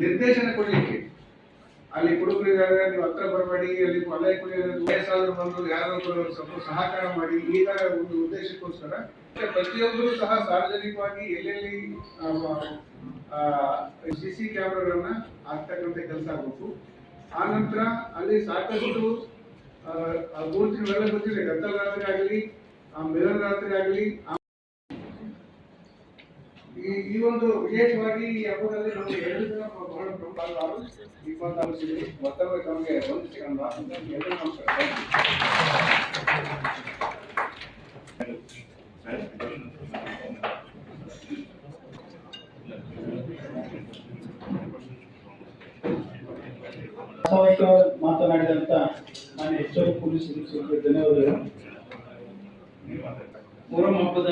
ನಿರ್ದೇಶನ ಕೊಡಲಿಕ್ಕೆ. ಅಲ್ಲಿ ಹುಡುಗರಿದ್ದಾರೆ, ನೀವು ಹತ್ರ ಬರಬೇಡಿ, ಅಲ್ಲಿ ಅಲ್ಲೇ ವಯಸ್ಸಾದ್ರು ಬಂದು ಯಾರು ಸ್ವಲ್ಪ ಸಹಕಾರ ಮಾಡಿ, ಈ ತರ ಒಂದು ಉದ್ದೇಶಕ್ಕೋಸ್ಕರ ಪ್ರತಿಯೊಬ್ಬರು ಸಹ ಸಾರ್ವಜನಿಕವಾಗಿ ಎಲ್ಲೆಲ್ಲಿ CC ಕ್ಯಾಮೆರಾಗಳನ್ನ ಹಾಕ್ತಕ್ಕಂಥ ಕೆಲಸ ಆಗಬೇಕು. ಆ ನಂತರ ಅಲ್ಲಿ ಸಾಕಷ್ಟು ಮೂರ್ತಿ ಮೇಲೆ ಗೊತ್ತಿದೆ, ಗದ್ದಲ ರಾತ್ರಿ ಆಗಲಿ, ಮಿಲನ ರಾತ್ರಿ ಆಗಲಿ, ಈ ಒಂದು ವಿಶೇಷವಾಗಿ ಈ ಹಬ್ಬದಲ್ಲಿ ನಮಗೆ 2 ದಿನ ಬಹಳ ಪ್ರಮುಖ. 26 ಮತ್ತೊಮ್ಮೆ ತಮಗೆ ವಂದಿಸಿಕೊಂಡು ಎಲ್ಲರೂ ನಮಸ್ಕಾರ. ಮಾತನಾಡಿದಂತ ನಾನು ಹೆಚ್ಚುವರಿ ಪೊಲೀಸ್ ಅಧೀಕ್ಷಕರಿಗೆ ಧನ್ಯವಾದಗಳು. ಮೊಹರಂ ಹಬ್ಬದ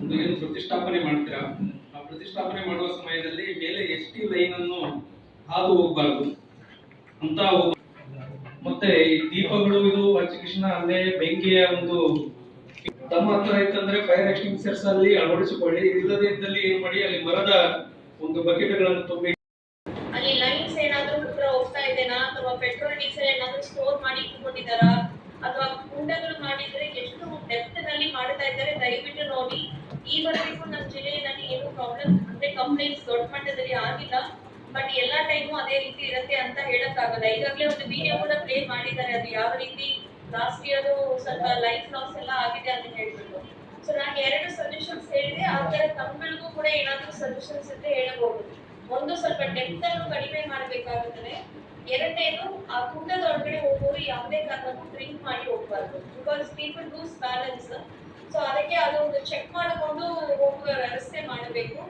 ಒಂದು ಏನು ಪ್ರತಿಷ್ಠಾಪನೆ ಮಾಡ್ತೀರಾ, ಆ ಪ್ರತಿಷ್ಠಾಪನೆ ಮಾಡುವ ಸಮಯದಲ್ಲಿ ಮೇಲೆ ST ಲೈನ್ ಅನ್ನು ಹಾದು ಹೋಗಬಾರ್ದು ಅಂತ. ಮತ್ತೆ ಈ ದೀಪಗಳು ಇದು ಕೃಷ್ಣ ಅಲ್ಲೇ ಬೆಂಕಿಯ ಒಂದು ತಮ್ಮ ಹತ್ರ ಇತ್ತಂದ್ರೆ ಫೈರ್ ಎಕ್ಸ್ಟಿಂಗ್ವಿಷರ್ಸ್ ಅಲ್ಲಿ ಅಳವಡಿಸಿಕೊಳ್ಳಿ. ಇಲ್ಲದೇ ಇದ್ದಲ್ಲಿ ಏನ್ ಮಾಡಿ, ಅಲ್ಲಿ ಮರದ ಒಂದು ಬಕೆಟ್ಗಳನ್ನು ತುಂಬಿ ಅಲ್ಲಿ ಲೈನ್ಸ್ ಏನಾದ್ರೂ ಹತ್ರ ಹೋಗ್ತಾ ಇದೆನಾ, ಅಥವಾ ಪೆಟ್ರೋಲ್ ಡೀಸೆಲ್ ಏನಾದ್ರೂ ಸ್ಟೋರ್ ಮಾಡಿ ಇಟ್ಕೊಂಡಿದ್ದಾರಾ, ಅಥವಾ ಕುಂಡಗಳು ಮಾಡಿದ್ರೆ ಎಷ್ಟು ಡೆಪ್ತ್ ನಲ್ಲಿ ಮಾಡ್ತಾ ಇದ್ದಾರೆ ದಯವಿಟ್ಟು ನೋಡಿ. ಈವರೆಗೂ ನಮ್ಮ ಜಿಲ್ಲೆಯಲ್ಲಿ ಏನು ಪ್ರಾಬ್ಲಮ್ ಅಂದ್ರೆ ಕಂಪ್ಲೇಂಟ್ಸ್ ದೊಡ್ಡ ಮಟ್ಟದಲ್ಲಿ ಆಗಿಲ್ಲ, ಬಟ್ ಎಲ್ಲಾ ಟೈಮು ಅದೇ ರೀತಿ ಇರುತ್ತೆ ಅಂತ ಹೇಳಕ್ಕಾಗಲ್ಲ. ಈಗಾಗಲೇ ಒಂದು ವಿಡಿಯೋ ಕೂಡ ಪ್ಲೇ ಮಾಡಿದ್ದಾರೆ, ಅದು ಯಾವ ರೀತಿ ಲಾಸ್ಟ್ ಇಯರ್ ಸ್ವಲ್ಪ ಲೈಫ್ ಲಾಸ್ ಎಲ್ಲ ಆಗಿದೆ ಅಂತ ಹೇಳ್ಬಿಟ್ಟು. ಸೊ ನಾನು 2 ಸಜೆಷನ್ಸ್ ಹೇಳಿದೆ, ಆ ತರ ತಮ್ಗಳಿಗೂ ಕೂಡ ಏನಾದ್ರೂ ಸಜೆಷನ್ಸ್ ಇದ್ರೆ ಹೇಳಬಹುದು. ಒಂದು, ಸ್ವಲ್ಪ ಡೆಪ್ತ್ ಅನ್ನು ಕಡಿಮೆ ಮಾಡಬೇಕಾಗುತ್ತದೆ. ಎರಡನೇದು, ಆ ಕುಂಡದ ಒಳಗಡೆ ಹೋಗೋರು ಯಾವುದೇ ಕಾರಣಕ್ಕೂ ಡ್ರಿಂಕ್ ಮಾಡಿ ಹೋಗಬಾರ್ದು, because people lose balance. So ಅದಕ್ಕೆ ಅದೊಂದು ಚೆಕ್ ಮಾಡಿಕೊಂಡು ಹೋಗುವ ವ್ಯವಸ್ಥೆ ಮಾಡಬೇಕು.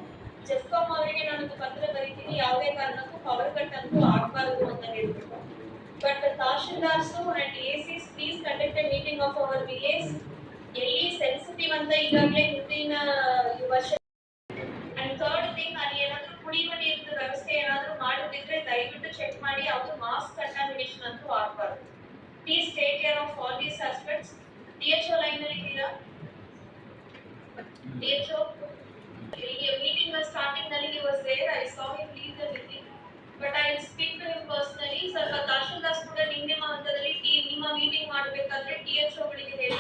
ಜೆಸ್ಕಾಂ ಅವರಿಗೆ ನಾನೊಂದು ಪತ್ರ ಬರೀತೀನಿ, ಯಾವುದೇ ಕಾರಣಕ್ಕೂ ಪವರ್ ಕಟ್ ಅಂತೂ ಆಗಬಾರದು ಅಂತ ಹೇಳ್ಬಿಟ್ಟು. But tahsildars and ACs please conduct A meeting of our village. ಎಲ್ಲಿ ಸೆನ್ಸಿಟಿವ್ ಅಂತ ಈಗಾಗಲೇ ಮುಂದಿನ ವರ್ಷ. ಅಂಡ್ ಥರ್ಡ್ ಥಿಂಗ್, ಅಲ್ಲಿ ಏನಾದ್ರೂ ಕುಡಿಯುವ ನೀರಿನ ವ್ಯವಸ್ಥೆ ಏನಾದ್ರೂ ಮಾಡೋದಿದ್ರೆ ದಯವಿಟ್ಟು ಚೆಕ್ ಮಾಡಿ, ಯಾವುದು ಮಾಸ್ ಕಂಟಾಮಿನೇಷನ್ ಅಂತೂ ಆಗಬಾರ್ದು. Please take care of all these aspects. DHO line ಅಲ್ಲಿ ಇದ್ದೀರಾ? DHO meeting was starting ನಲ್ಲಿ he was there. I saw him leave the meeting, but I will speak to him personally. ಸ್ವಲ್ಪ ತಹಶೀಲ್ದಾರ್ಸ್ ಕೂಡ ನಿಮ್ಮ ಹಂತದಲ್ಲಿ ನಿಮ್ಮ ಮೀಟಿಂಗ್ ಮಾಡಬೇಕಾದ್ರೆ DHO ಗಳಿಗೆ ಹೇಳಿ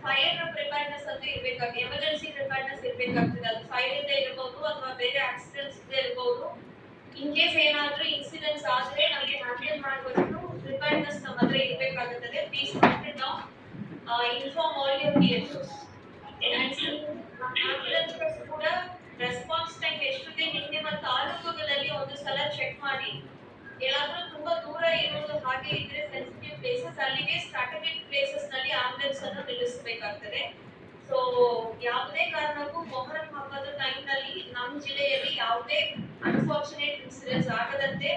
ಫೈರ್ ಪ್ರಿಪೇರ್ನೆಸ್ ಅಂತ ಇರಬೇಕಾಗುತ್ತೆ, ಎಮರ್ಜೆನ್ಸಿ ಪ್ರಿಪೇರ್ನೆಸ್ ಇರಬೇಕಾಗ್ತದೆ. ಅದು ಫೈರ್ ಇಂದ ಇರಬಹುದು ಅಥವಾ ಬೇರೆ ಆಕ್ಸಿಡೆಂಟ್ಸ್ ಇಂದ ಇರಬಹುದು. ಇನ್ ಕೇಸ್ ಏನಾದ್ರೂ ಇನ್ಸಿಡೆಂಟ್ಸ್ ಆದ್ರೆ ನಮಗೆ ಹ್ಯಾಂಡಲ್ ಮಾಡುವಷ್ಟು ಪ್ರಿಪೇರ್ನೆಸ್ ನಮ್ಮ ಹತ್ರ ಇರಬೇಕಾಗುತ್ತದೆ. Please note it down. Inform all your DHOs. Ambulance ಕೂಡ ರೆಸ್ಪಾನ್ಸ್ ಟೈಮ್ ಎಷ್ಟಿದೆ ನಿಮ್ಮ ತಾಲೂಕುಗಳಲ್ಲಿ ಒಂದು ಸಲ ಚೆಕ್ ಮಾಡಿ. ಏನಾದ್ರೂ ತುಂಬಾ ದೂರ ಇರೋದು ಹಾಗೆ ಇದ್ರೆ ಸೆನ್ಸಿಟಿವ್ ಪ್ಲೇಸಸ್, ಅಲ್ಲಿಗೆ ಸ್ಟ್ರಾಟಜಿಕ್ ಪ್ಲೇಸಸ್ ನಲ್ಲಿ ಆಂಬ್ಯುಲೆನ್ಸ್ ಅನ್ನು ನಿಲ್ಲಿಸಬೇಕಾಗ್ತದೆ. ಸೊ ಯಾವುದೇ ಕಾರಣಕ್ಕೂ ಮೊಹರಂ ಹಬ್ಬದ ಟೈಮ್ ನಲ್ಲಿ ನಮ್ಮ ಜಿಲ್ಲೆಯಲ್ಲಿ ಯಾವುದೇ ಅನ್ಫಾರ್ಚುನೇಟ್ ಇನ್ಸಿಡೆಂಟ್ಸ್ ಆಗದಂತೆ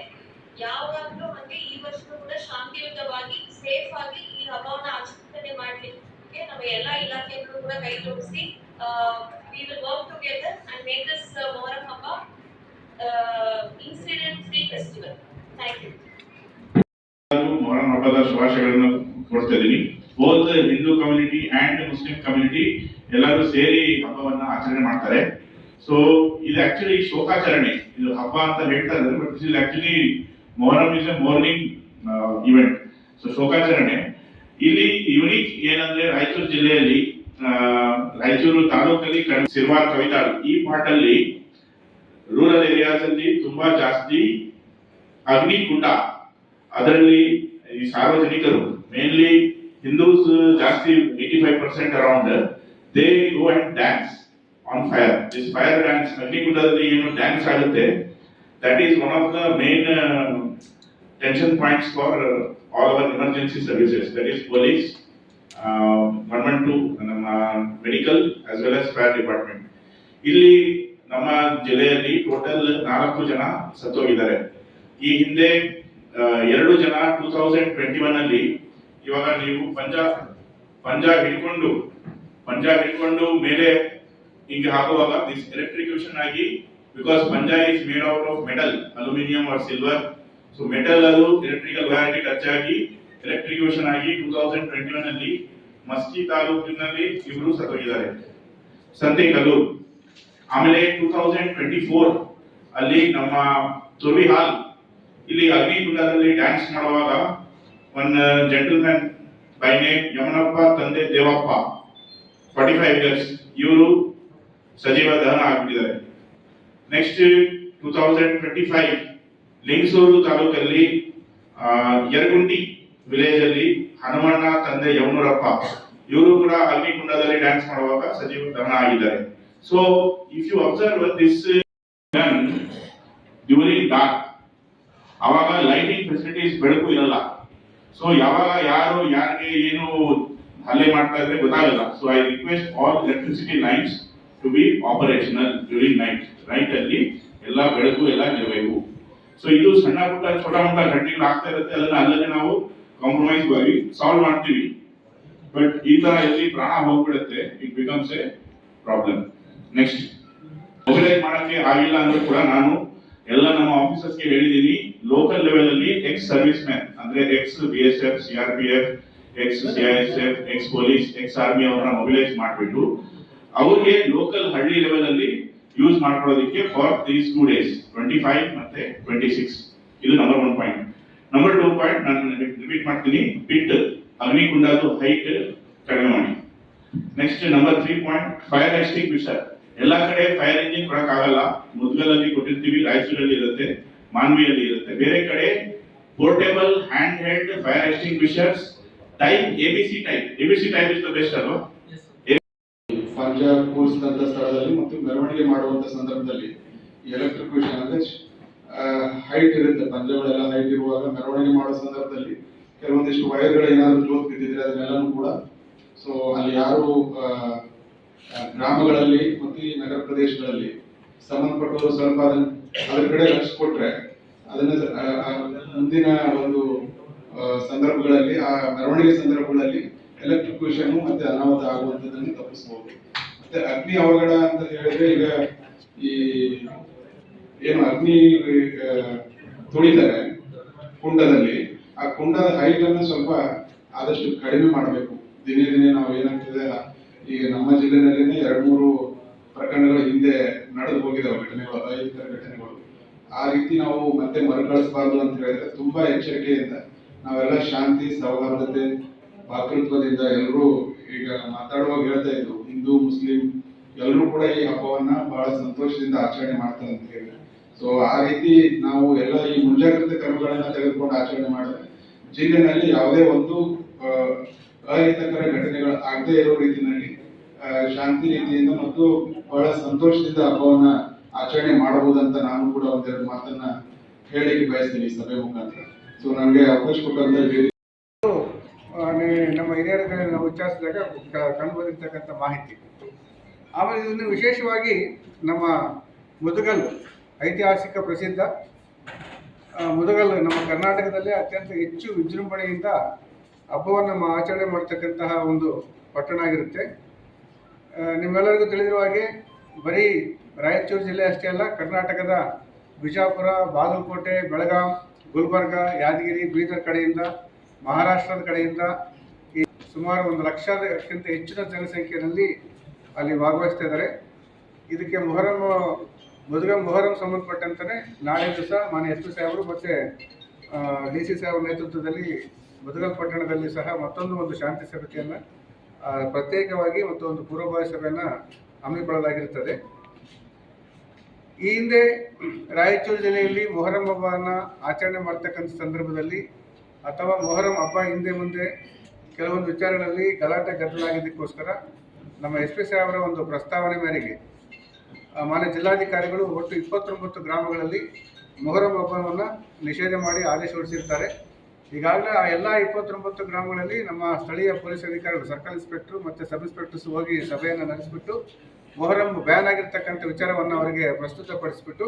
ಯಾವಾಗಲೂ ಹಾಗೆ ಈ ವರ್ಷವೂ ಕೂಡ ಶಾಂತಿಯುತವಾಗಿ ಸೇಫ್ ಆಗಿ ಈ ಹಬ್ಬವನ್ನು ಆಚರಣೆ ಮಾಡಲಿಕ್ಕೆ ನಮ್ಮ ಎಲ್ಲಾ ಇಲಾಖೆಗಳು ಕೂಡ ಕೈ ಜೋಡಿಸಿ we will work together and make this Moharam Haba incident free festival. Thank you. Muharram ಹಬ್ಬದ ಶುಭಾಶಯಗಳನ್ನು ಕೊಡ್ತಾ ಇದ್ದೀನಿ. Both Hindu community and Muslim community ಎಲ್ಲರೂ ಸೇರಿ ಹಬ್ಬವನ್ನ ಆಚರಣೆ ಮಾಡ್ತಾರೆ. ಸೊ ಇದು ಆಕ್ಚುಲಿ ಶೋಕಾಚರಣೆ, ಇದು ಹಬ್ಬ ಅಂತ ಹೇಳ್ತಾ ಇದ್ದಾರೆ, but this is actually Muharram is A morning event. So ಶೋಕಾಚರಣೆ ಇಲ್ಲಿ ಯುನಿಕ್ ಏನಂದ್ರೆ, ರಾಯಚೂರು ಜಿಲ್ಲೆಯಲ್ಲಿ ರಾಯಚೂರು ತಾಲೂಕಲ್ಲಿ ಸಿರ್ವಾರ್ ಕವಿತಾಳು ಈ ಪಾರ್ಟ್ ಅಲ್ಲಿ ರೂರಲ್ ಏರಿಯಾಸ್ ಅಲ್ಲಿ ತುಂಬಾ ಜಾಸ್ತಿ ಅಗ್ನಿಕುಂಡ, ಅದರಲ್ಲಿ ಈ ಸಾರ್ವಜನಿಕರು ಮೇನ್ಲಿ ಹಿಂದೂಸ್ ಜಾಸ್ತಿ 85% around they go and dance on fire. This fire dance, ಅಗ್ನಿಕುಂಡದಲ್ಲಿ ಏನು ಡ್ಯಾನ್ಸ್ ಆಗುತ್ತೆ, that is one of the main tension points for all our emergency services, that is police, 112, ನಮ್ಮ medical as well as fire department. ಇಲ್ಲಿ ನಮ್ಮ ಜಿಲ್ಲೆಯಲ್ಲಿ total 4 ಜನ ಸತ್ತೋಗಿದ್ದಾರೆ. ಈ ಹಿಂದೆ 2 ಜನ 2021 ಅಲ್ಲಿ. ಇವಾಗ ನೀವು ಪಂಜಾ ಹಿಡ್ಕೊಂಡು ಮೇಲೆ ಹಿಂಗೆ ಹಾಕುವಾಗ ದಿಸ್ ಎಲೆಕ್ಟ್ರಿಕ್ಯೂಷನ್ ಆಗಿ, because Panja is made out of metal, aluminium R silver. So metal ಅದು ಎಲೆಕ್ಟ್ರಿಕಲ್ ವೈರ್ಗೆ ಟಚ್ ಆಗಿ ಎಲೆಕ್ಟ್ರಿಕ್ಯೂಷನ್ ಆಗಿ 2021 ಅಲ್ಲಿ ಮಸ್ಕಿ ತಾಲೂಕಿನಲ್ಲಿ 2 ಸತ್ತೋಗಿದ್ದಾರೆ, ಸಂತೆಕಲ್ಲೂರು. ಆಮೇಲೆ 2024 ಅಲ್ಲಿ ನಮ್ಮ ತುರ್ವಿ ಹಾಲ್ ಇಲ್ಲಿ ಅಗ್ನಿಕುಂಡದಲ್ಲಿ ಡ್ಯಾನ್ಸ್ ಮಾಡುವಾಗ one gentleman by name Yamanappa ತಂದೆ ದೇವಪ್ಪ 45 ಇಯರ್ಸ್ ಇವರು ಸಜೀವ ದಹನ ಆಗ್ಬಿಟ್ಟಿದ್ದಾರೆ. ನೆಕ್ಸ್ಟ್ 2025 ಲಿಂಗಸೂರು ತಾಲೂಕಲ್ಲಿ ಯರಗುಂಡಿ ವಿಲೇಜ್ ಅಲ್ಲಿ ಹನುಮಣ್ಣ ತಂದೆ ಯಮನೂರಪ್ಪ ಇವರು ಕೂಡ ಅಗ್ನಿಕುಂಡದಲ್ಲಿ ಡ್ಯಾನ್ಸ್ ಮಾಡುವಾಗ ಸಜೀವ ದಹನ ಆಗಿದ್ದಾರೆ. So if you observe this during dark, ಅವಾಗ ಲೈಟಿಂಗ್ ಫೆಸಿಲಿಟೀಸ್ ಬೆಳಕು ಇರಲ್ಲ. ಸೊ ಯಾವಾಗ ಯಾರು ಯಾರಿಗೆ ಏನು ಹಲ್ಲೆ ಮಾಡ್ತಾ ಇದ್ರೆ ಗೊತ್ತಾಗಲ್ಲ. So I request all electricity lines to be operational during night ಅಲ್ಲಿ ಎಲ್ಲ ಬೆಳಕು ಎಲ್ಲ ಇರಬೇಕು. ಸೊ ಇದು ಸಣ್ಣ ಪುಟ್ಟ ಚೋಟ ಮೊಟ ಘಟನೆಗಳು ಆಗ್ತಾ ಇರುತ್ತೆ, ಅದನ್ನ ಅಲ್ಲದೆ ನಾವು ಕಾಂಪ್ರಮೈಸ್ ಆಗಿ ಸಾಲ್ವ್ ಮಾಡ್ತೀವಿ. ಬಟ್ ಈ ತರ ಎಲ್ಲಿ ಪ್ರಾಣ ಹೋಗ್ಬಿಡುತ್ತೆ, it becomes A problem. Next mobilise ಮಾಡಕ್ಕೆ ಆಗಿಲ್ಲ ಅಂದ್ರೆ ಕೂಡ ನಾನು ಎಲ್ಲ ನಮ್ಮ ಆಫೀಸರ್ಸ್ಗೆ ಹೇಳಿದೀನಿ, ಲೋಕಲ್ ಲೆವೆಲ್ ಅಲ್ಲಿ ಎಕ್ಸ್ ಸರ್ವಿಸ್ ಮ್ಯಾನ್ ಅಂದ್ರೆ X BSF, CRPF, X CISF, X police, ex army ಅವರನ್ನ ಮೊಬಿಲೈಸ್ ಮಾಡಿಬಿಟ್ಟು ಅವ್ರಿಗೆ ಲೋಕಲ್ ಹಳ್ಳಿ ಲೆವೆಲ್ ಅಲ್ಲಿ ಯೂಸ್ ಮಾಡ್ಕೊಳ್ಳೋದಕ್ಕೆ ಫಾರ್ ದೀಸ್ 2 days 25 ಮತ್ತೆ 26. ಇದು ನಂಬರ್ 1 ಪಾಯಿಂಟ್. ನಂಬರ್ 2 ಪಾಯಿಂಟ್ ನಾನು ರಿಪೀಟ್ ಮಾಡ್ತೀನಿ, ಪಿಟ್ ಅಗ್ನಿಕುಂಡದ ಹೈಟ್ ಕಡಿಮೆ ಮಾಡಿ. Next number 3 point, fire extinguisher. ಎಲ್ಲಾ ಕಡೆ ಫೈರ್ ಇಂಜಿನ್ ಕೊಡಕ್ ಆಗಲ್ಲ. ಮುದ್ಗಲಲ್ಲಿ ಕೊಟ್ಟಿರ್ತೀವಿ, ರಾಯಚೂರಲ್ಲಿ ಇರುತ್ತೆ, ಮಾನ್ವಿಯಲ್ಲಿ ಇರುತ್ತೆ. ಬೇರೆ ಕಡೆ portable hand held fire extinguishers type ABC type is the best ಅಲ್ವಾ? ಪಂಜ ಕೂರಿಸಿದಂತ ಸ್ಥಳದಲ್ಲಿ ಮತ್ತು ಮೆರವಣಿಗೆ ಮಾಡುವಂತ ಸಂದರ್ಭದಲ್ಲಿ ಎಲೆಕ್ಟ್ರಿಕ್ಯೂಷನ್ ಅಂದ್ರೆ ಹೈಟ್ ಇರುತ್ತೆ, ಪಂಜಗಳೆಲ್ಲ ಹೈಟ್ ಇರುವಾಗ ಮೆರವಣಿಗೆ ಮಾಡೋ ಸಂದರ್ಭದಲ್ಲಿ ಕೆಲವೊಂದಿಷ್ಟು ವೈರ್ಗಳು ಏನಾದ್ರು ಜೋತ್ ಬಿದ್ದಿದ್ರೆ ಅದನ್ನೆಲ್ಲನೂ ಕೂಡ ಸೊ ಅಲ್ಲಿ ಯಾರು ಗ್ರಾಮಗಳಲ್ಲಿ ಮತ್ತು ಈ ನಗರ ಪ್ರದೇಶಗಳಲ್ಲಿ ಸಂಬಂಧಪಟ್ಟವರು ಸ್ವಲ್ಪ ಅದ್ರ ಕಡೆ ಲಕ್ಷ್ಯ ಕೊಟ್ರೆ ಅದನ್ನ ಮುಂದಿನ ಒಂದು ಸಂದರ್ಭಗಳಲ್ಲಿ ಆ ಮೆರವಣಿಗೆ ಸಂದರ್ಭಗಳಲ್ಲಿ ಎಲೆಕ್ಟ್ರಿಕ್ಯೂಷನ್ ಮತ್ತೆ ಅನಾಹುತ ಆಗುವಂತದನ್ನು ತಪ್ಪಿಸಬಹುದು. ಮತ್ತೆ ಅಗ್ನಿ ಅವಘಡ ಅಂತ ಹೇಳಿದ್ರೆ ಈಗ ಈ ಏನು ಅಗ್ನಿ ತುಳಿತಾರೆ ಕುಂಡದಲ್ಲಿ, ಆ ಕುಂಡದ ಹೈಟ್ ಅನ್ನು ಸ್ವಲ್ಪ ಆದಷ್ಟು ಕಡಿಮೆ ಮಾಡಬೇಕು. ದಿನೇ ದಿನೇ ನಾವು ಏನಾಗ್ತದೆ, ಈಗ ನಮ್ಮ ಜಿಲ್ಲೆನಲ್ಲಿನೇ 2-3 ಪ್ರಕರಣಗಳು ಹಿಂದೆ ನಡೆದು ಹೋಗಿದಾವೆ ಘಟನೆಗಳು, ಅಹಿತಕರ ಘಟನೆಗಳು. ಆ ರೀತಿ ನಾವು ಮತ್ತೆ ಮರುಕಳಿಸಬಾರ್ದು ಅಂತ ಹೇಳಿದ್ರೆ ತುಂಬಾ ಎಚ್ಚರಿಕೆಯಿಂದ ನಾವೆಲ್ಲ ಶಾಂತಿ, ಸೌಹಾರ್ದತೆ, ಭಾತೃತ್ವದಿಂದ ಎಲ್ಲರೂ ಈಗ ಮಾತಾಡುವಾಗ ಹೇಳ್ತಾ ಇದ್ರು, ಹಿಂದೂ ಮುಸ್ಲಿಂ ಎಲ್ಲರೂ ಕೂಡ ಈ ಹಬ್ಬವನ್ನ ಬಹಳ ಸಂತೋಷದಿಂದ ಆಚರಣೆ ಮಾಡ್ತಾರೆ ಅಂತ ಹೇಳಿ. ಸೊ ಆ ರೀತಿ ನಾವು ಎಲ್ಲ ಈ ಮುಂಜಾಗ್ರತೆ ಕ್ರಮಗಳನ್ನ ತೆಗೆದುಕೊಂಡು ಆಚರಣೆ ಮಾಡಿದ್ರೆ ಜಿಲ್ಲೆನಲ್ಲಿ ಯಾವುದೇ ಒಂದು ಅಹಿತಕರ ಘಟನೆಗಳು ಆಗದೆ ಇರೋ ರೀತಿಯಲ್ಲಿ ಶಾಂತಿ ರೀತಿಯಿಂದ ಮತ್ತು ಬಹಳ ಸಂತೋಷದಿಂದ ಹಬ್ಬವನ್ನ ಆಚರಣೆ ಮಾಡಬಹುದಂತ ನಾನು ಕೂಡ ಒಂದೆರಡು ಮಾತನ್ನ ಹೇಳಿಕ್ಕೆ ಬಯಸ್ತೀನಿ ಸಭೆ ಮುಖಾಂತರ. ಸೊ ನನಗೆ ಅವಕಾಶ ಕೊಟ್ಟಂತ ನಮ್ಮ ಹಿರಿಯರ ನಾವು ವಿಚಾರಿಸಿದಾಗ ಕಂಡು ಬಂದಿರತಕ್ಕಂಥ ಮಾಹಿತಿ. ಆಮೇಲೆ ಇದನ್ನು ವಿಶೇಷವಾಗಿ ನಮ್ಮ ಮುದಗಲ್ ಐತಿಹಾಸಿಕ ಪ್ರಸಿದ್ಧ ಮುದಗಲ್ ನಮ್ಮ ಕರ್ನಾಟಕದಲ್ಲಿ ಅತ್ಯಂತ ಹೆಚ್ಚು ವಿಜೃಂಭಣೆಯಿಂದ ಹಬ್ಬವನ್ನು ಆಚರಣೆ ಮಾಡ್ತಕ್ಕಂತಹ ಒಂದು ಪಟ್ಟಣ ಆಗಿರುತ್ತೆ. ನಿಮ್ಮೆಲ್ಲರಿಗೂ ತಿಳಿದಿರುವ ಹಾಗೆ ಬರೀ ರಾಯಚೂರು ಜಿಲ್ಲೆ ಅಷ್ಟೇ ಅಲ್ಲ, ಕರ್ನಾಟಕದ ಬಿಜಾಪುರ, ಬಾಗಲಕೋಟೆ, ಬೆಳಗಾಂ, ಗುಲ್ಬರ್ಗ, ಯಾದಗಿರಿ, ಬೀದರ್ ಕಡೆಯಿಂದ, ಮಹಾರಾಷ್ಟ್ರದ ಕಡೆಯಿಂದ ಈ ಸುಮಾರು 1 ಲಕ್ಷಕ್ಕಿಂತ ಹೆಚ್ಚಿನ ಜನಸಂಖ್ಯೆಯಲ್ಲಿ ಅಲ್ಲಿ ಭಾಗವಹಿಸ್ತಾ ಇದ್ದಾರೆ. ಇದಕ್ಕೆ ಮೊಹರಂ ಸಂಬಂಧಪಟ್ಟಂತೆ ನಾಳೆ ದಿವಸ ಮಾನ್ಯ SP ಸಾಹೇಬರು ಮತ್ತು DC ಸಾಹೇಬರ ನೇತೃತ್ವದಲ್ಲಿ ಮುದಗಲ್ ಪಟ್ಟಣದಲ್ಲಿ ಸಹ ಮತ್ತೊಂದು ಶಾಂತಿ ಸಮಿತಿಯನ್ನು ಪ್ರತ್ಯೇಕವಾಗಿ ಮತ್ತು ಒಂದು ಪೂರ್ವಭಾವಿ ಸಭೆಯನ್ನು ಹಮ್ಮಿಕೊಳ್ಳಲಾಗಿರುತ್ತದೆ. ಈ ಹಿಂದೆ ರಾಯಚೂರು ಜಿಲ್ಲೆಯಲ್ಲಿ ಮೊಹರಂ ಹಬ್ಬವನ್ನು ಆಚರಣೆ ಮಾಡ್ತಕ್ಕಂಥ ಸಂದರ್ಭದಲ್ಲಿ ಅಥವಾ ಮೊಹರಂ ಹಬ್ಬ ಹಿಂದೆ ಮುಂದೆ ಕೆಲವೊಂದು ವಿಚಾರಗಳಲ್ಲಿ ಗಲಾಟೆ ಗದ್ದಲಾಗಿದ್ದಕ್ಕೋಸ್ಕರ ನಮ್ಮ SP ಸಾಹೇಬರ ಒಂದು ಪ್ರಸ್ತಾವನೆ ಮೇರೆಗೆ ಮಾನ್ಯ ಜಿಲ್ಲಾಧಿಕಾರಿಗಳು ಒಟ್ಟು 29 ಗ್ರಾಮಗಳಲ್ಲಿ ಮೊಹರಂ ಹಬ್ಬವನ್ನು ನಿಷೇಧ ಮಾಡಿ ಆದೇಶ ಹೊರಡಿಸಿರ್ತಾರೆ. ಈಗಾಗಲೇ ಆ ಎಲ್ಲ 29 ಗ್ರಾಮಗಳಲ್ಲಿ ನಮ್ಮ ಸ್ಥಳೀಯ ಪೊಲೀಸ್ ಅಧಿಕಾರಿಗಳು, ಸರ್ಕಲ್ ಇನ್ಸ್ಪೆಕ್ಟರ್ ಮತ್ತು ಸಬ್ ಇನ್ಸ್ಪೆಕ್ಟರ್ಸ್ ಹೋಗಿ ಸಭೆಯನ್ನು ನಡೆಸಿಬಿಟ್ಟು ಮೊಹರಂ ಬ್ಯಾನ್ ಆಗಿರ್ತಕ್ಕಂಥ ವಿಚಾರವನ್ನು ಅವರಿಗೆ ಪ್ರಸ್ತುತಪಡಿಸಿಬಿಟ್ಟು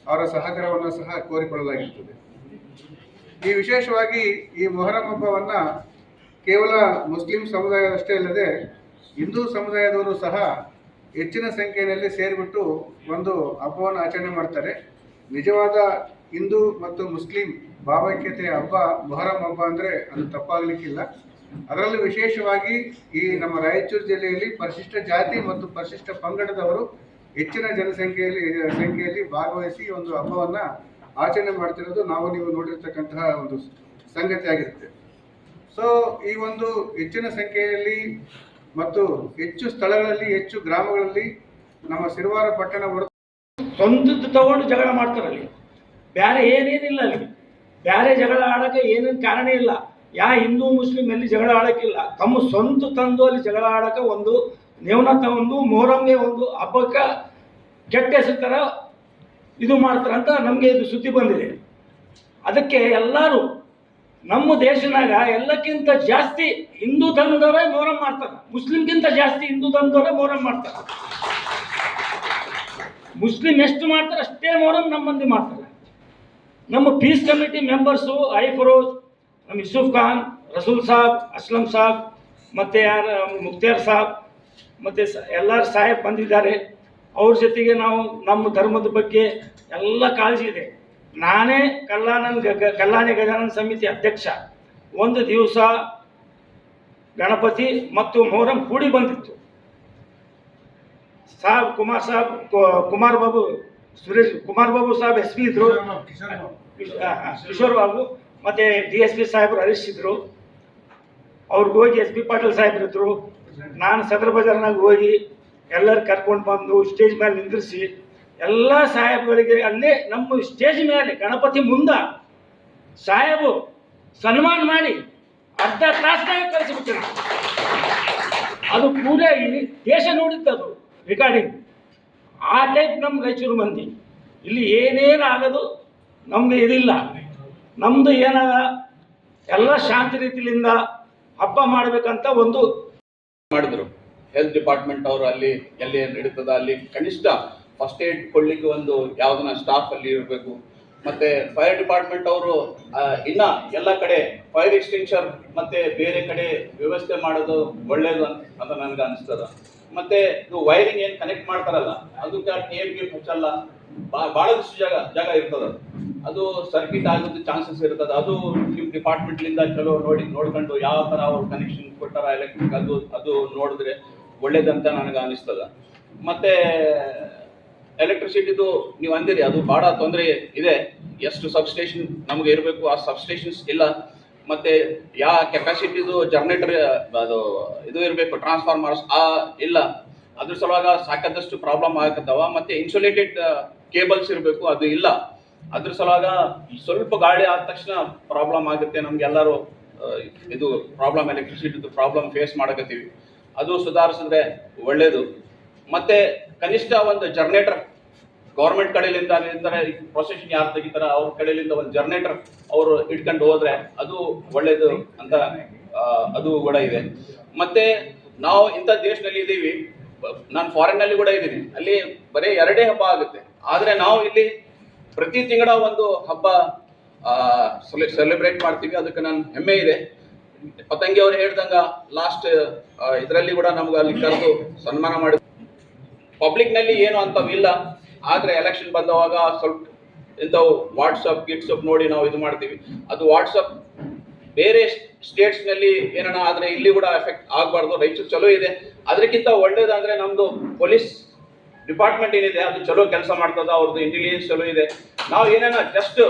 ಅವರ ಸಹಕಾರವನ್ನು ಸಹ ಕೋರಿಕೊಳ್ಳಲಾಗಿರುತ್ತದೆ. ಈ ವಿಶೇಷವಾಗಿ ಈ ಮೊಹರಂ ಹಬ್ಬವನ್ನು ಕೇವಲ ಮುಸ್ಲಿಂ ಸಮುದಾಯ ಅಷ್ಟೇ ಅಲ್ಲದೆ ಹಿಂದೂ ಸಮುದಾಯದವರು ಸಹ ಹೆಚ್ಚಿನ ಸಂಖ್ಯೆಯಲ್ಲಿ ಸೇರಿಬಿಟ್ಟು ಒಂದು ಹಬ್ಬವನ್ನು ಆಚರಣೆ ಮಾಡ್ತಾರೆ. ನಿಜವಾದ ಹಿಂದೂ ಮತ್ತು ಮುಸ್ಲಿಂ ಭಾವೈಕ್ಯತೆಯ ಹಬ್ಬ ಮೊಹರಂ ಹಬ್ಬ ಅಂದರೆ ಅದು ತಪ್ಪಾಗಲಿಕ್ಕಿಲ್ಲ. ಅದರಲ್ಲೂ ವಿಶೇಷವಾಗಿ ಈ ನಮ್ಮ ರಾಯಚೂರು ಜಿಲ್ಲೆಯಲ್ಲಿ ಪರಿಶಿಷ್ಟ ಜಾತಿ ಮತ್ತು ಪರಿಶಿಷ್ಟ ಪಂಗಡದವರು ಹೆಚ್ಚಿನ ಸಂಖ್ಯೆಯಲ್ಲಿ ಭಾಗವಹಿಸಿ ಒಂದು ಹಬ್ಬವನ್ನು ಆಚರಣೆ ಮಾಡ್ತಿರೋದು ನಾವು ನೀವು ನೋಡಿರ್ತಕ್ಕಂತಹ ಒಂದು ಸಂಗತಿ ಆಗಿರುತ್ತೆ. ಸೊ ಈ ಒಂದು ಹೆಚ್ಚಿನ ಸಂಖ್ಯೆಯಲ್ಲಿ ಮತ್ತು ಹೆಚ್ಚು ಸ್ಥಳಗಳಲ್ಲಿ, ಹೆಚ್ಚು ಗ್ರಾಮಗಳಲ್ಲಿ ನಮ್ಮ ಸಿರುವಾರ ಪಟ್ಟಣ ಸ್ವಂತದ್ದು ತಗೊಂಡು ಜಗಳ ಮಾಡ್ತಾರೆ ಅಲ್ಲಿ. ಬೇರೆ ಏನೇನಿಲ್ಲ ಅಲ್ಲಿ, ಬೇರೆ ಜಗಳ ಆಡೋಕ್ಕೆ ಏನೇನು ಕಾರಣ ಇಲ್ಲ. ಹಿಂದೂ ಮುಸ್ಲಿಂ ಎಲ್ಲಿ ಜಗಳ ಆಡೋಕ್ಕಿಲ್ಲ. ತಮ್ಮ ಸ್ವಂತ ತಂದು ಅಲ್ಲಿ ಜಗಳ ಆಡೋಕ್ಕೆ ಒಂದು ನೇವನ ತಗೊಂಡು ಮೊಹರಂಗೆ ಒಂದು ಹಬ್ಬಕ್ಕೆ ಕೆಟ್ಟ ಹೆಸರು ಥರ ಇದು ಮಾಡ್ತಾರಂತ ನಮಗೆ ಇದು ಸುದ್ದಿ ಬಂದಿದೆ. ಅದಕ್ಕೆ ಎಲ್ಲರೂ ನಮ್ಮ ದೇಶನಾಗ ಎಲ್ಲಕ್ಕಿಂತ ಜಾಸ್ತಿ ಹಿಂದೂ ಧರ್ಮದವರೇ ಮೊಹರಂ ಮಾಡ್ತಾರೆ. ಮುಸ್ಲಿಮ್ಗಿಂತ ಜಾಸ್ತಿ ಹಿಂದೂ ಧರ್ಮದವರೇ ಮೊಹರಂ ಮಾಡ್ತಾರೆ. ಮುಸ್ಲಿಂ ಎಷ್ಟು ಮಾಡ್ತಾರೆ ಅಷ್ಟೇ ಮೊಹರಂ ನಮ್ಮ ಮಂದಿ ಮಾಡ್ತಾರೆ. ನಮ್ಮ ಪೀಸ್ ಕಮಿಟಿ ಮೆಂಬರ್ಸು ಫರೋಜ್, ನಮ್ಮ ಯೂಸುಫ್ ಖಾನ್, ರಸೂಲ್ ಸಾಬ್, ಅಸ್ಲಂ ಸಾಬ್, ಮತ್ತು ಮುಕ್ತಿಯಾರ್ ಸಾಬ್, ಮತ್ತು ಎಲ್ಲರೂ ಸಾಹೇಬ್ ಬಂದಿದ್ದಾರೆ. ಅವ್ರ ಜೊತೆಗೆ ನಾವು ನಮ್ಮ ಧರ್ಮದ ಬಗ್ಗೆ ಎಲ್ಲ ಕಾಳಜಿ ಇದೆ. ನಾನೇ ಕಲ್ಯಾಣಿ ಗಜಾನನ ಸಮಿತಿ ಅಧ್ಯಕ್ಷ. ಒಂದು ದಿವಸ ಗಣಪತಿ ಮತ್ತು ಮೊಹರಂ ಕೂಡಿ ಬಂದಿತ್ತು. ಕುಮಾರ್ ಬಾಬು ಸಾಹೇಬ್ ಎಸ್ ಪಿ ಇದ್ರು, ಕಿಶೋರ್ ಬಾಬು ಮತ್ತು DSP ಸಾಹೇಬರು ಹರೀಶ್ ಇದ್ರು. ಅವ್ರಿಗೆ ಹೋಗಿ SP ಪಾಟೀಲ್ ಸಾಹೇಬ್ರಿದ್ರು. ನಾನು ಸದರ್ ಬಜಾರ್ನಾಗ ಹೋಗಿ ಎಲ್ಲರೂ ಕರ್ಕೊಂಡು ಬಂದು ಸ್ಟೇಜ್ ಮೇಲೆ ನಿಂದಿರಿಸಿ ಎಲ್ಲ ಸಾಹೇಬ್ಗಳಿಗೆ ಅಲ್ಲೇ ನಮ್ಮ ಸ್ಟೇಜ್ ಮೇಲೆ ಗಣಪತಿ ಮುಂದೆ ಸಾಹೇಬು ಸನ್ಮಾನ ಮಾಡಿ ಅರ್ಧ ತಾಸ್ನಾಗ ಕಳಿಸಿಬಿಟ್ಟೆ. ಅದು ಪೂರೇ ದೇಶ ನೋಡಿದ್ದದು ರೆಕಾರ್ಡಿಂಗ್. ಆ ಟೈಪ್ ನಮ್ಮ ರಾಯಚೂರು ಮಂದಿ ಇಲ್ಲಿ ಏನೇನು ಆಗೋದು ನಮಗೆ ಇದಿಲ್ಲ. ನಮ್ಮದು ಏನದ ಎಲ್ಲ ಶಾಂತಿ ರೀತಿಯಿಂದ ಹಬ್ಬ ಮಾಡಬೇಕಂತ ಒಂದು ಮಾಡಿದ್ರು. ಹೆಲ್ತ್ ಡಿಪಾರ್ಟ್ಮೆಂಟ್ ಅವರು ಅಲ್ಲಿ ಎಲ್ಲಿ ನಡೀತದ ಅಲ್ಲಿ ಕನಿಷ್ಠ ಫಸ್ಟ್ ಏಡ್ ಕೊಡ್ಲಿಕ್ಕೆ ಒಂದು ಯಾವುದನ್ನ ಸ್ಟಾಫ್ ಅಲ್ಲಿ ಇರಬೇಕು. ಮತ್ತೆ ಫೈರ್ ಡಿಪಾರ್ಟ್ಮೆಂಟ್ ಅವರು ಇನ್ನ ಎಲ್ಲ ಕಡೆ ಫೈರ್ ಎಕ್ಸ್ಟಿಂಗ್ವಿಷರ್ ಮತ್ತೆ ಬೇರೆ ಕಡೆ ವ್ಯವಸ್ಥೆ ಮಾಡೋದು ಒಳ್ಳೇದು ಅಂತ ನನಗೆ ಅನಿಸ್ತದ. ಮತ್ತೆ ಇದು ವೈರಿಂಗ್ ಏನು ಕನೆಕ್ಟ್ ಮಾಡ್ತಾರಲ್ಲ ಅದಕ್ಕೆ ಟೇಪ್ಗೆ ಹಚ್ಚಲ್ಲ, ಭಾಳಷ್ಟು ಜಾಗ ಇರ್ತದ. ಅದು ಸರ್ಕಿಟ್ ಆಗೋದು ಚಾನ್ಸಸ್ ಇರ್ತದೆ. ಅದು ನಿಮ್ಮ ಡಿಪಾರ್ಟ್ಮೆಂಟ್ಲಿಂದ ಚಲೋ ನೋಡ್ಕೊಂಡು ಯಾವ ಥರ ಅವ್ರು ಕನೆಕ್ಷನ್ ಕೊಟ್ಟಾರ ಎಲೆಕ್ಟ್ರಿಕ್ ಅದು ನೋಡಿದ್ರೆ ಒಳ್ಳೇದಂತ ನನಗೆ ಅನಿಸ್ತದ. ಮತ್ತೆ ಎಲೆಕ್ಟ್ರಿಸಿಟಿದು ನೀವು ಅಂದಿರಿ, ಅದು ಭಾಳ ತೊಂದರೆ ಇದೆ. ಎಷ್ಟು ಸಬ್ಸ್ಟೇಷನ್ ನಮಗೆ ಇರಬೇಕು ಆ ಸಬ್ಸ್ಟೇಷನ್ಸ್ ಇಲ್ಲ. ಮತ್ತೆ ಯಾವ ಕೆಪಾಸಿಟಿದು ಜನರೇಟರ್ ಅದು ಇದು ಇರಬೇಕು ಟ್ರಾನ್ಸ್ಫಾರ್ಮರ್ಸ್ ಇಲ್ಲ. ಅದ್ರ ಸಲುವಾಗ ಸಾಕಷ್ಟು ಪ್ರಾಬ್ಲಮ್ ಆಗತ್ತವ. ಮತ್ತೆ ಇನ್ಸುಲೇಟೆಡ್ ಕೇಬಲ್ಸ್ ಇರಬೇಕು, ಅದು ಇಲ್ಲ. ಅದ್ರ ಸಲುವಾಗ ಸ್ವಲ್ಪ ಗಾಳಿ ಆದ ತಕ್ಷಣ ಪ್ರಾಬ್ಲಮ್ ಆಗುತ್ತೆ. ನಮ್ಗೆಲ್ಲರೂ ಇದು ಪ್ರಾಬ್ಲಮ್ ಎಲೆಕ್ಟ್ರಿಸಿಟಿದು ಪ್ರಾಬ್ಲಮ್ ಫೇಸ್ ಮಾಡಕತ್ತೀವಿ. ಅದು ಸುಧಾರಿಸಿದ್ರೆ ಒಳ್ಳೇದು. ಮತ್ತೆ ಕನಿಷ್ಠ ಒಂದು ಜನರೇಟರ್ ಗೌರ್ಮೆಂಟ್ ಕಡೆಯಿಂದ ಪ್ರೊಸೆಷನ್ ಯಾರು ತೆಗಿತಾರ ಅವ್ರ ಕಡೆಯಿಂದ ಒಂದು ಜನರೇಟರ್ ಅವರು ಇಟ್ಕೊಂಡು ಹೋದ್ರೆ ಅದು ಒಳ್ಳೇದು ಅಂತ ಅದು ಕೂಡ ಇದೆ. ಮತ್ತೆ ನಾವು ಇಂಥ ದೇಶದಲ್ಲಿ ಇದ್ದೀವಿ, ನಾನು ಫಾರಿನ್ ನಲ್ಲಿ ಕೂಡ ಇದ್ದೀನಿ, ಅಲ್ಲಿ ಬರೀ 2 ಹಬ್ಬ ಆಗುತ್ತೆ. ಆದ್ರೆ ನಾವು ಇಲ್ಲಿ ಪ್ರತಿ ತಿಂಗಳ ಒಂದು ಹಬ್ಬ ಸೆಲೆಬ್ರೇಟ್ ಮಾಡ್ತೀವಿ. ಅದಕ್ಕೆ ನಾನು ಹೆಮ್ಮೆ ಇದೆ. ಪತಂಗಿ ಅವ್ರು ಹೇಳ್ದಂಗ ಲಾಸ್ಟ್ ಇದರಲ್ಲಿ ಕೂಡ ನಮ್ಗೆ ಅಲ್ಲಿ ಕರೆದು ಸನ್ಮಾನ ಮಾಡಿ ಪಬ್ಲಿಕ್ ನಲ್ಲಿ ಏನು ಅಂತವಿಲ್ಲ. ಆದ್ರೆ ಎಲೆಕ್ಷನ್ ಬಂದವಾಗ ಸ್ವಲ್ಪ ಇಂಥವು ವಾಟ್ಸಪ್ ನೋಡಿ ನಾವು ಇದು ಮಾಡ್ತೀವಿ. ಅದು ವಾಟ್ಸಪ್ ಬೇರೆ ಸ್ಟೇಟ್ಸ್ ನಲ್ಲಿ ಏನಾನ ಆದ್ರೆ ಇಲ್ಲಿ ಕೂಡ ಎಫೆಕ್ಟ್ ಆಗಬಾರ್ದು. ರಾಯಚೂರು ಚಲೋ ಇದೆ. ಅದಕ್ಕಿಂತ ಒಳ್ಳೇದಂದ್ರೆ ನಮ್ದು ಪೊಲೀಸ್ ಡಿಪಾರ್ಟ್ಮೆಂಟ್ ಏನಿದೆ ಅದು ಚಲೋ ಕೆಲಸ ಮಾಡ್ತದ. ಅವ್ರದ್ದು ಇಂಟೆಲಿಜೆನ್ಸ್ ಚಲೋ ಇದೆ. ನಾವು ಏನೇನ ಜಸ್ಟ್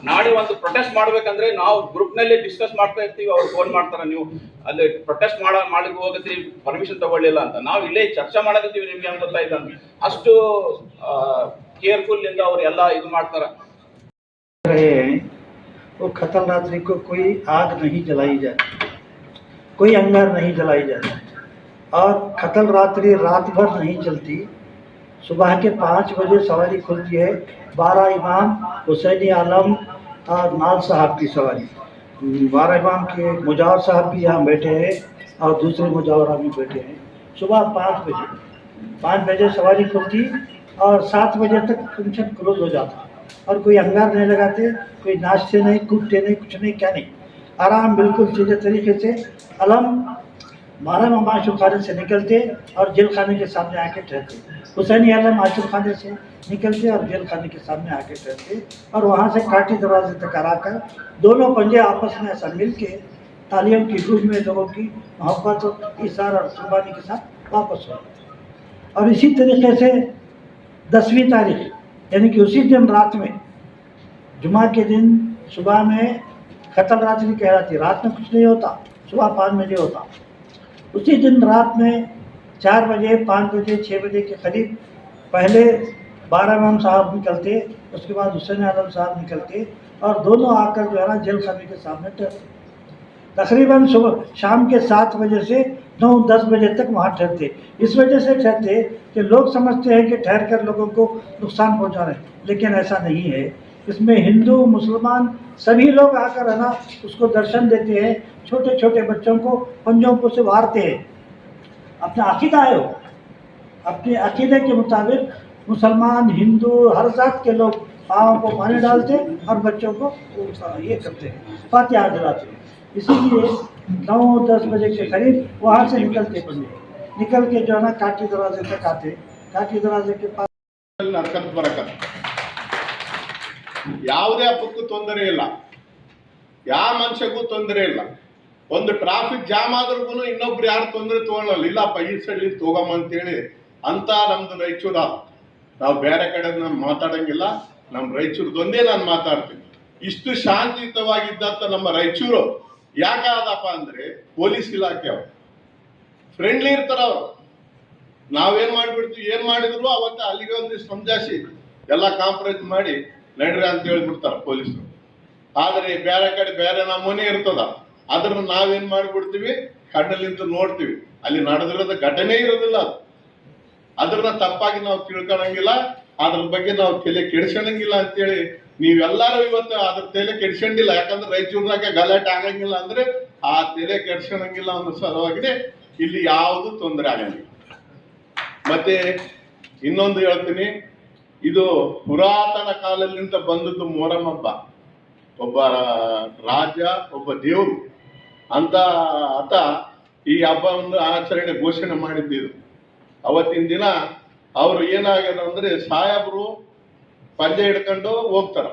ನಾಳೆ ಒಂದು ಪ್ರೊಟೆಸ್ಟ್ ಮಾಡ್ಬೇಕಂದ್ರೆ ನಾವು ಗ್ರೂಪ್ ನಲ್ಲಿ ಡಿಸ್ಕಸ್ ಮಾಡ್ತಾ ಇರ್ತೀವಿ. ಅವ್ರು ಫೋನ್ ಮಾಡ್ತಾರೆ, ನೀವು ಅಲ್ಲಿ ಪ್ರೊಟೆಸ್ಟ್ ಮಾಡ್ಲಿಕ್ಕೆ ಹೋಗತ್ತೀವಿ, ಪರ್ಮಿಷನ್ ತಗೊಳ್ಳಿಲ್ಲ ಅಂತ. ನಾವು ಇಲ್ಲೇ ಚರ್ಚೆ ಮಾಡಕತ್ತೀವಿ, ನಿಮ್ಗೆ ಅಂತ ಗೊತ್ತಾಯ್ತು. ಅಷ್ಟು ಕೇರ್ಫುಲ್ ಇಂದ ಅವ್ರು ಎಲ್ಲ ಇದು ಮಾಡ್ತಾರೆ. वो खतल रात्रि को कोई आग नहीं जलाई जाती, कोई अंगार नहीं जलाई जाती, और खतल रात्रि रात भर नहीं चलती। सुबह के 5 बजे सवारी खुलती है। 12 इमाम हुसैनी आलम और नाल साहब की सवारी। 12 इमाम के मुजावर साहब भी यहाँ बैठे हैं और दूसरे मुजावरा भी बैठे हैं। सुबह 5 बजे सवारी खुलती और 7 बजे तक फंक्शन क्लोज हो जाता। और कोई अंगार नहीं लगाते, कोई नाचते नहीं, कूदते नहीं, कुछ नहीं, क्या नहीं, आराम बिल्कुल सीधे तरीके से अलम 12 इमाम आशुर खाने से निकलते और जेल खाने के सामने आके ठहरते। हुसैनी आलम आशुर खाने से निकलते और जेल खाने के सामने आके ठहरते और वहाँ से काटी दरवाजे तक आकर दोनों पंजे आपस में ऐसा मिल के तालियों की गूंज में लोगों की मोहब्बत और इशारा और कुर्बानी के साथ वापस हो। और इसी तरीके से 10वीं तारीख यानी कि उसी दिन रात में, जुमा के दिन सुबह में खतल रात्रि कहलाती, रात में कुछ नहीं होता, सुबह 5 बजे होता। उसी दिन रात में 4 बजे, 5 बजे, 6 बजे के करीब पहले 12 इमाम साहब निकलते, उसके बाद हुसैन आलम साहब निकलते और दोनों आकर जो है ना जेल खाने के सामने ठहरते। तकरीबन सुबह शाम के 7 बजे से 9-10 बजे तक वहाँ ठहरते। इस वजह से ठहरते कि लोग समझते हैं कि ठहर कर लोगों को नुकसान पहुँचा रहे हैं, लेकिन ऐसा नहीं है। इसमें हिंदू मुसलमान सभी लोग आकर है ना उसको दर्शन देते हैं, छोटे छोटे बच्चों को पंजों को से वारते हैं। अपना अकीदा है वो, अपने अकीदे के मुताबिक मुसलमान हिंदू हर जात के लोग पाँव को पानी डालते और बच्चों को ये करते हैं, फातिहा दिलाते हैं। इसीलिए 9-10 बजे के करीब वहाँ से निकलते पंजे, निकल के जो है ना काटी दरवाजे तक आते। काटी दरवाजे के पास ನಡ್ಕೊಂತ ಬರಕತ್ತ ಯಾವುದೇ ಹಬ್ಬಕ್ಕೂ ತೊಂದರೆ ಇಲ್ಲ, ಯಾವ ಮನುಷ್ಯಗೂ ತೊಂದರೆ ಇಲ್ಲ. ಒಂದು ಟ್ರಾಫಿಕ್ ಜಾಮ್ ಆದ್ರೂ ಇನ್ನೊಬ್ರು ಯಾರು ತೊಂದರೆ ತಗೊಳ್ಳಲ್ಲ, ಇಲ್ಲಪ್ಪ ಈ ಸೈಡ್ ತಗೋಮ ಅಂತೇಳಿ ಅಂತ ನಮ್ದು ರಾಯಚೂರ. ನಾವು ಬೇರೆ ಕಡೆ ಮಾತಾಡಂಗಿಲ್ಲ, ನಮ್ಮ ರಾಯಚೂರದೊಂದೇ ನಾನು ಮಾತಾಡ್ತೀನಿ. ಇಷ್ಟು ಶಾಂತಿಯುತವಾಗಿದ್ದಂತ ನಮ್ಮ ರಾಯಚೂರು ಯಾಕಾದಪ್ಪ ಅಂದ್ರೆ ಪೊಲೀಸ್ ಇಲಾಖೆ ಅವರು ಫ್ರೆಂಡ್ಲಿ ಇರ್ತಾರ. ಅವರು ನಾವೇನ್ ಮಾಡ್ಬಿಡ್ತೀವಿ, ಏನ್ ಮಾಡಿದ್ರು ಅವತ್ತ ಅಲ್ಲಿಗೆ ಒಂದು ಸಮಜಾಯಿಸಿ ಎಲ್ಲ ಕಾಂಪ್ರಮೈಸ್ ಮಾಡಿ ನಡ್ರಿ ಅಂತ ಹೇಳ್ಬಿಡ್ತಾರ ಪೊಲೀಸರು. ಆದ್ರೆ ಬೇರೆ ಕಡೆ ಬೇರೆ ನಮೂನೆ ಇರ್ತದ, ಅದ್ರನ್ನ ನಾವೇನ್ ಮಾಡ್ಬಿಡ್ತೀವಿ, ಕಣ್ಣಲ್ಲಿಂದ ನೋಡ್ತೀವಿ, ಅಲ್ಲಿ ನಡೆದಿರೋದ ಘಟನೆ ಇರೋದಿಲ್ಲ. ಅದ್ರನ್ನ ತಪ್ಪಾಗಿ ನಾವು ತಿಳ್ಕೊಳಂಗಿಲ್ಲ, ಅದ್ರ ಬಗ್ಗೆ ನಾವು ತಲೆ ಕೆಡಿಸ್ಕೊಳಂಗಿಲ್ಲ ಅಂತೇಳಿ ನೀವೆಲ್ಲರೂ ಇವತ್ತು ಅದ್ರ ತಲೆ ಕೆಡಿಸ್ಕೊಂಡಿಲ್ಲ. ಯಾಕಂದ್ರೆ ರಾಯಚೂರ್ನಾಗ ಗಲಾಟೆ ಆಗಂಗಿಲ್ಲ ಅಂದ್ರೆ ಆ ತಲೆ ಕೆಡಿಸ್ಕೊಳಂಗಿಲ್ಲ ಅನ್ನೋ ಸಲುವಾಗಿದೆ ಇಲ್ಲಿ ಯಾವುದು ತೊಂದರೆ ಆಗಂಗಿಲ್ಲ. ಮತ್ತೆ ಇನ್ನೊಂದು ಹೇಳ್ತೀನಿ, ಇದು ಪುರಾತನ ಕಾಲದಿಂದ ಬಂದದ್ದು ಮೊಹರಂ ಹಬ್ಬ. ಒಬ್ಬ ರಾಜ, ಒಬ್ಬ ದೇವರು ಅಂತ ಆತ ಈ ಹಬ್ಬವನ್ನು ಆಚರಣೆ ಘೋಷಣೆ ಮಾಡಿದ್ದು. ಅವತ್ತಿನ ದಿನ ಅವರು ಏನಾಗ್ಯದ ಅಂದ್ರೆ ಸಾಹೇಬರು ಪಂಜೆ ಹಿಡ್ಕೊಂಡು ಹೋಗ್ತಾರ.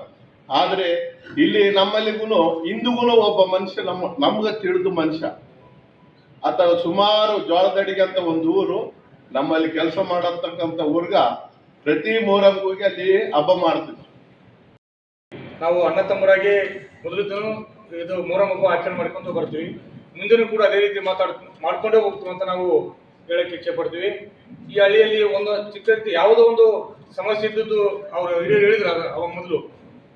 ಆದ್ರೆ ಇಲ್ಲಿ ನಮ್ಮಲ್ಲಿಗೂ ಇಂದಿಗೂ ಒಬ್ಬ ಮನುಷ್ಯ ನಮ್ಗೆ ತಿಳಿದು ಮನುಷ್ಯ ಆತ ಸುಮಾರು ಜೋಳದಡಿಗೆ ಅಂತ ಒಂದು ಊರು, ನಮ್ಮಲ್ಲಿ ಕೆಲಸ ಮಾಡತಕ್ಕಂಥ ಊರ್ಗ ಪ್ರತಿ ಮೊಹರಂಗೆ ಹೋಗಿ ಅಲ್ಲಿ ಹಬ್ಬ ಮಾಡ್ತಿದ್ರು. ನಾವು ಅಣ್ಣ ತಮ್ಮರಾಗಿ ಮೊದಲು ಇದು ಮೊಹರಂ ಹಬ್ಬ ಆಚರಣೆ ಮಾಡ್ಕೊಂಡು ಬರ್ತೀವಿ. ಮುಂದೆನೂ ಕೂಡ ಅದೇ ರೀತಿ ಮಾಡ್ಕೊಂಡೇ ಹೋಗ್ತೀವಿ ಅಂತ ನಾವು ಹೇಳಕ್ಕೆ ಇಚ್ಛೆ ಪಡ್ತೀವಿ. ಈ ಹಳ್ಳಿಯಲ್ಲಿ ಒಂದು ಚಿಕ್ಕ ರೀತಿ ಯಾವುದೋ ಒಂದು ಸಮಸ್ಯೆ ಇದ್ದದ್ದು ಅವರು ಹಿರಿಯರು ಹೇಳಿದ್ರು, ಅವಾಗ ಮೊದಲು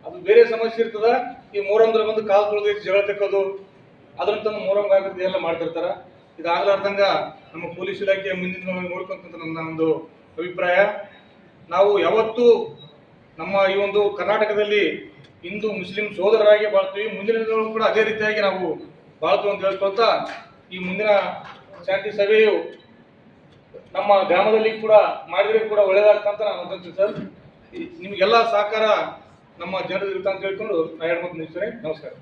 ಅದು ಬೇರೆ ಸಮಸ್ಯೆ ಇರ್ತದ. ಈ ಮೊಹರಂದ್ರೆ ಬಂದು ಕಾಲು ತೊಳೆದು ಜಗಳ ತೆಕ್ಕೋದು, ಅದ್ರಂತ ಮೊಹರಂ ಆಗೋದು ಎಲ್ಲ ಮಾಡ್ತಿರ್ತಾರ. ಇದಾಗಲಾರ್ದಂಗ ನಮ್ಮ ಪೊಲೀಸ್ ಇಲಾಖೆ ಮುಂದಿನ ನೋಡ್ಕೊಂತ ನನ್ನ ಒಂದು ಅಭಿಪ್ರಾಯ. ನಾವು ಯಾವತ್ತೂ ನಮ್ಮ ಈ ಒಂದು ಕರ್ನಾಟಕದಲ್ಲಿ ಹಿಂದೂ ಮುಸ್ಲಿಂ ಸೋದರರಾಗಿ ಬಾಳ್ತೀವಿ, ಮುಂದಿನ ದಿನಗಳು ಕೂಡ ಅದೇ ರೀತಿಯಾಗಿ ನಾವು ಬಾಳ್ತೀವಿ ಅಂತ ಹೇಳ್ಕೊಳ್ತಾ, ಈ ಮುಂದಿನ ಶಾಂತಿ ಸಭೆಯು ನಮ್ಮ ಗ್ರಾಮದಲ್ಲಿ ಕೂಡ ಮಾಡಿದ್ರೆ ಕೂಡ ಒಳ್ಳೇದಾಗ್ತಂತ ನಾನು ಅನ್ಕೊಂತೀನಿ ಸರ್. ನಿಮಗೆಲ್ಲ ಸಹಕಾರ ನಮ್ಮ ಜನರು ಇರುತ್ತೆ ಅಂತ ಹೇಳ್ಕೊಂಡು ನಾ ಹೇಳ್ಕೊಂಡು ನಿಲ್ತೇನೆ. ನಮಸ್ಕಾರ.